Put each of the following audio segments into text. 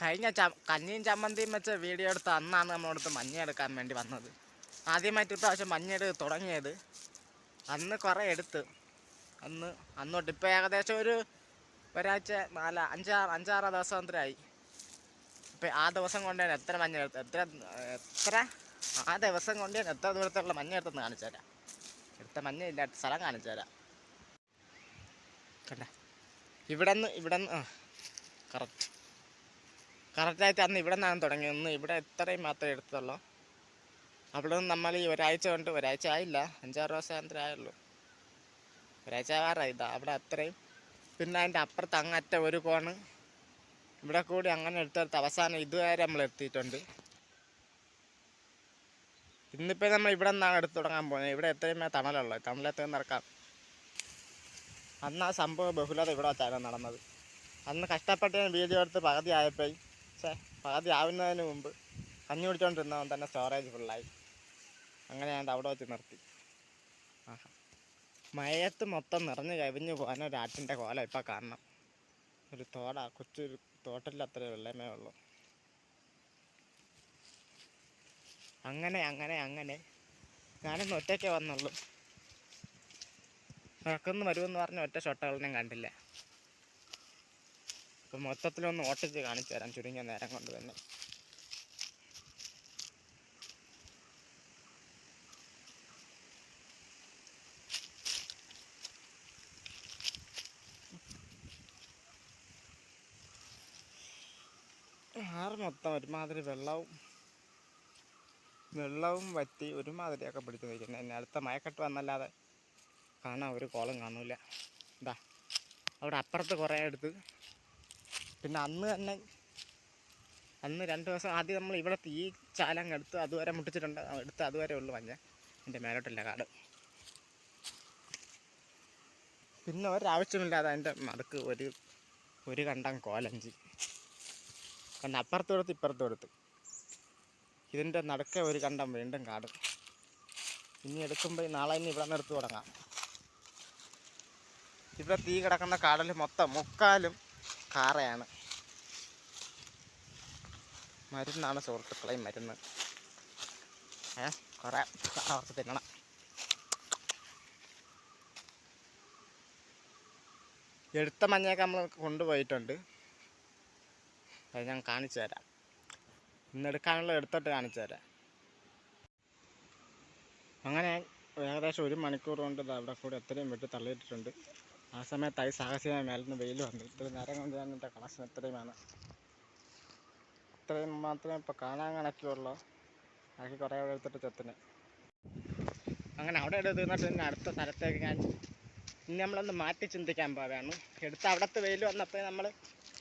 കഴിഞ്ഞ കഞ്ഞിയും ചമ്മന്തിയും വെച്ച് വീഡിയോ എടുത്ത് അന്നാണ് നമ്മളടുത്ത് മഞ്ഞ എടുക്കാൻ വേണ്ടി വന്നത്. ആദ്യമായിട്ട് ഇപ്രാവശ്യം മഞ്ഞ തുടങ്ങിയത്. അന്ന് കുറേ എടുത്ത് അന്നോട്ട് ഇപ്പോൾ ഏകദേശം ഒരാഴ്ച 5-6 ദിവസത്തിലായി. ഇപ്പം ആ ദിവസം കൊണ്ട് ഞാൻ എത്ര മഞ്ഞ എടുത്ത് ആ ദിവസം കൊണ്ട് ഞാൻ എത്ര ദൂരത്തുള്ള മഞ്ഞ എടുത്തെന്ന് കാണിച്ചു തരാം. എടുത്ത മഞ്ഞ ഇല്ലാത്ത സ്ഥലം കാണിച്ചു തരാം. കണ്ട ഇവിടെ നിന്ന് കറക്റ്റായിട്ട് അന്ന് ഇവിടെ നിന്നാണ് തുടങ്ങിയത്. ഒന്ന് ഇവിടെ ഇത്രയും മാത്രമേ എടുത്തുള്ളൂ. അവിടെ നിന്ന് നമ്മൾ ഈ ഒരാഴ്ച ആയില്ല, 5-6 ദിവസം ആയുള്ളൂ. ഒരാഴ്ച ആകാറായി. അവിടെ അത്രയും. പിന്നെ അതിൻ്റെ അപ്പുറത്ത് അങ്ങറ്റ ഒരു കോണ് ഇവിടെ കൂടി അങ്ങനെ എടുത്തെടുത്ത് അവസാനം ഇതുവരെ നമ്മൾ എത്തിയിട്ടുണ്ട്. ഇന്നിപ്പോൾ നമ്മൾ ഇവിടെ നിന്നാണ് എടുത്ത് തുടങ്ങാൻ പോകുന്നത്. ഇവിടെ എത്രയും തണലുള്ളത്, തണലത്ത് നടക്കാം. അന്ന് ആ സംഭവം ബഹുലത ഇവിടെ വെച്ചാണ് നടന്നത്. അന്ന് കഷ്ടപ്പെട്ട് ഞാൻ വീഡിയോ എടുത്ത് പകുതി ആവുന്നതിന് മുമ്പ് കഞ്ഞി കുടിച്ചുകൊണ്ടിരുന്നവൻ തന്നെ സ്റ്റോറേജ് ഫുള്ളായി. അങ്ങനെ ഞാൻ അവിടെ വെച്ച് നിർത്തി. മയത്ത് മൊത്തം നിറഞ്ഞ് കവിഞ്ഞ് പോകാൻ ഒരു ആട്ടിൻ്റെ കോല ഇപ്പം കാണണം. ഒരു കൊച്ചൊരു തോട്ടിൽ അത്ര വെള്ളമേ ഉള്ളൂ. അങ്ങനെ ഞാനൊന്ന് ഒറ്റയ്ക്കേ വന്നുള്ളൂ. കിടക്കുന്നു വരുമെന്ന് പറഞ്ഞ ഒറ്റ ഷോട്ടുകളൊന്നും കണ്ടില്ല. അപ്പം മൊത്തത്തിലൊന്ന് ഓട്ടിച്ച് കാണിച്ചു തരാം ചുരുങ്ങിയ നേരം കൊണ്ട് തന്നെ. ആറ് മൊത്തം ഒരുമാതിരി വെള്ളവും വറ്റി ഒരുമാതിരിയൊക്കെ പിടിച്ച് നിൽക്കുന്നത്. ഇനി അടുത്ത മയക്കെട്ട് വന്നല്ലാതെ കാണാൻ ഒരു കോളം കാണൂല. അവിടെ അപ്പുറത്ത് കുറേ എടുത്ത്. പിന്നെ അന്ന് 2 ദിവസം ആദ്യം നമ്മൾ ഇവിടെ ഈ ചാലങ്ങ് എടുത്ത് അതുവരെ മുട്ടിച്ചിട്ടുണ്ട്. അതുവരെ ഉള്ളു മഞ്ഞ. എൻ്റെ മേലോട്ടില്ല കാട്. പിന്നെ ഒരാവശ്യമില്ലാതെ അതിൻ്റെ മടക്ക് ഒരു കണ്ടം കോലഞ്ചി കണ്ട അപ്പുറത്തും എടുത്ത് ഇപ്പുറത്തും എടുത്ത്. ഇതിൻ്റെ നടുക്കെ ഒരു കണ്ടം വീണ്ടും കാട്. ഇനി എടുക്കുമ്പോൾ നാളെ ഇവിടെ നിന്ന് എടുത്ത് തുടങ്ങാം. ഇവിടെ തീ കിടക്കുന്ന കാടിൽ മൊത്തം മുക്കാലും കാറയാണ്. മരുന്നാണ് സുഹൃത്തുക്കളെ, മരുന്ന്. കുറേ അവർക്ക് തിന്നണം. എടുത്ത മഞ്ഞയൊക്കെ നമ്മൾ കൊണ്ടുപോയിട്ടുണ്ട്. അത് ഞാൻ കാണിച്ചു തരാം. ഇന്നെടുക്കാനുള്ള എടുത്തിട്ട് കാണിച്ചു തരാം. അങ്ങനെ ഏകദേശം 1 മണിക്കൂർ കൊണ്ട് അവിടെ കൂടെ എത്രയും വിട്ട് തള്ളിയിട്ടിട്ടുണ്ട്. ആ സമയത്തായി സാഹസികമായ മേലിൽ നിന്ന് വെയിൽ വന്നു. ഇത്രയും നേരം കൊണ്ട് ഞാൻ എൻ്റെ കണക്ഷൻ ഇത്രയും മാത്രമേ ഇപ്പോൾ കാണാൻ കണക്കുള്ളൂ. ബാക്കി കുറേ അവിടെ എടുത്തിട്ട് ചെത്തിന്. അങ്ങനെ അവിടെ എടുത്ത് നിന്നിട്ട് പിന്നെ അടുത്ത സ്ഥലത്തേക്ക് ഇനി നമ്മളൊന്ന് മാറ്റി ചിന്തിക്കാൻ പോവുകയാണ്. അവിടുത്തെ വെയിൽ വന്നപ്പോൾ നമ്മൾ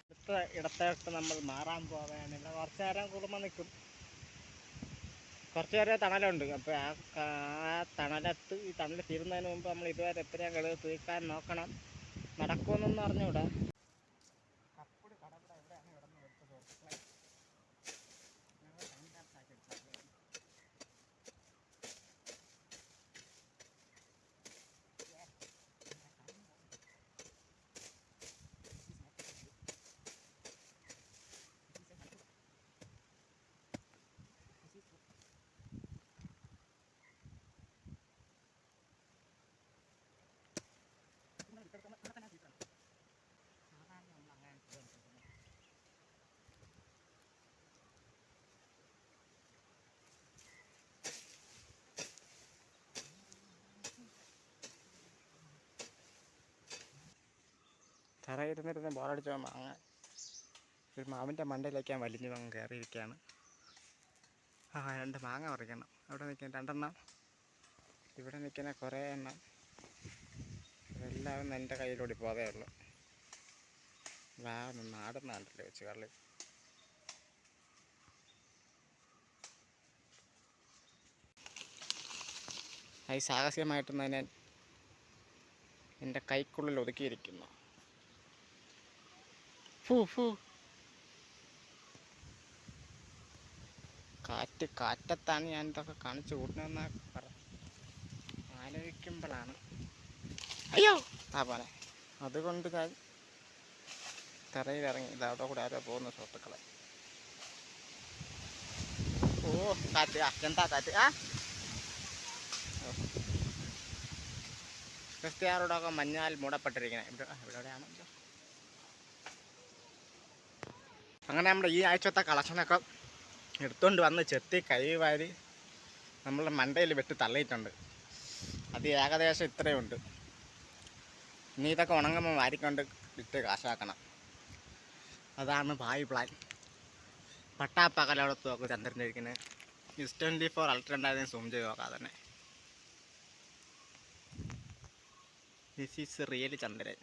അടുത്ത ഇടത്തേക്ക് നമ്മൾ മാറാൻ പോവുകയാണ്. ഇവിടെ കുറച്ച് നേരം കുടുംബം നിൽക്കും. കുറച്ച് നേരം തണലുണ്ട്. അപ്പോൾ ആ ഈ തണൽ തീരുന്നതിന് മുമ്പ് നമ്മൾ ഇതുവരെ എത്രയും കടുക് തീർക്കാൻ നോക്കണം. നടക്കുമെന്നൊന്നും അറിഞ്ഞൂടാ. തറയിരുന്നിരുന്ന് ബോറടിച്ച ഒരു മാവിൻ്റെ മണ്ടയിലേക്ക് ഞാൻ വലിഞ്ഞു കയറിയിരിക്കുകയാണ്. 2 മാങ്ങ പറിക്കണം. അവിടെ നിൽക്കുന്ന 2 എണ്ണം, ഇവിടെ നിൽക്കുന്ന കുറേ എണ്ണം. ഇതെല്ലാം എൻ്റെ കയ്യിലൂടെ പോതേ ഉള്ളൂ. നാടുന്നാണ്ടല്ലേ വെച്ച് കള്ളി. അത് സാഹസികമായിട്ടൊന്നും ഞാൻ എൻ്റെ കൈക്കുള്ളിൽ ഒതുക്കിയിരിക്കുന്നു. കാറ്റത്താണ് ഞാൻ ഇതൊക്കെ കാണിച്ചു കൂട്ടണമെന്ന് ആലോചിക്കുമ്പോഴാണ് അയ്യോ പോലെ അതുകൊണ്ട് ഞാൻ തറയിലിറങ്ങി. ഇതവിടെ കൂടെ ആരോ പോകുന്ന സുഹൃത്തുക്കളെ. ഓ കാറ്റ് എന്താ കാറ്റ് ക്രിസ്ത്യാനോടൊക്കെ മഞ്ഞാൽ മൂടപ്പെട്ടിരിക്കുന്നത് ഇവിടെയാണ്. അങ്ങനെ നമ്മുടെ ഈ ആഴ്ചത്തെ കളക്ഷനൊക്കെ എടുത്തുകൊണ്ട് വന്ന് ചെത്തി കൈവാരി നമ്മളുടെ മണ്ടയിൽ വെട്ടി തള്ളിയിട്ടുണ്ട്. അത് ഏകദേശം ഇത്രയുണ്ട്. ഇനി ഇതൊക്കെ ഉണങ്ങുമ്പോൾ വാരിക്കൊണ്ട് ഇട്ട് കാശാക്കണം. അതാണ് ഭാവി പ്ലാൻ. പട്ടാപ്പകലോടത്ത് നോക്കും ചന്ദ്രൻ്റെ ഇരിക്കുന്നത്. S24 അൾട്ര ഉണ്ടായിരുന്നു, സൂം ചെയ്ത് നോക്കാം തന്നെ. This is real Chandran.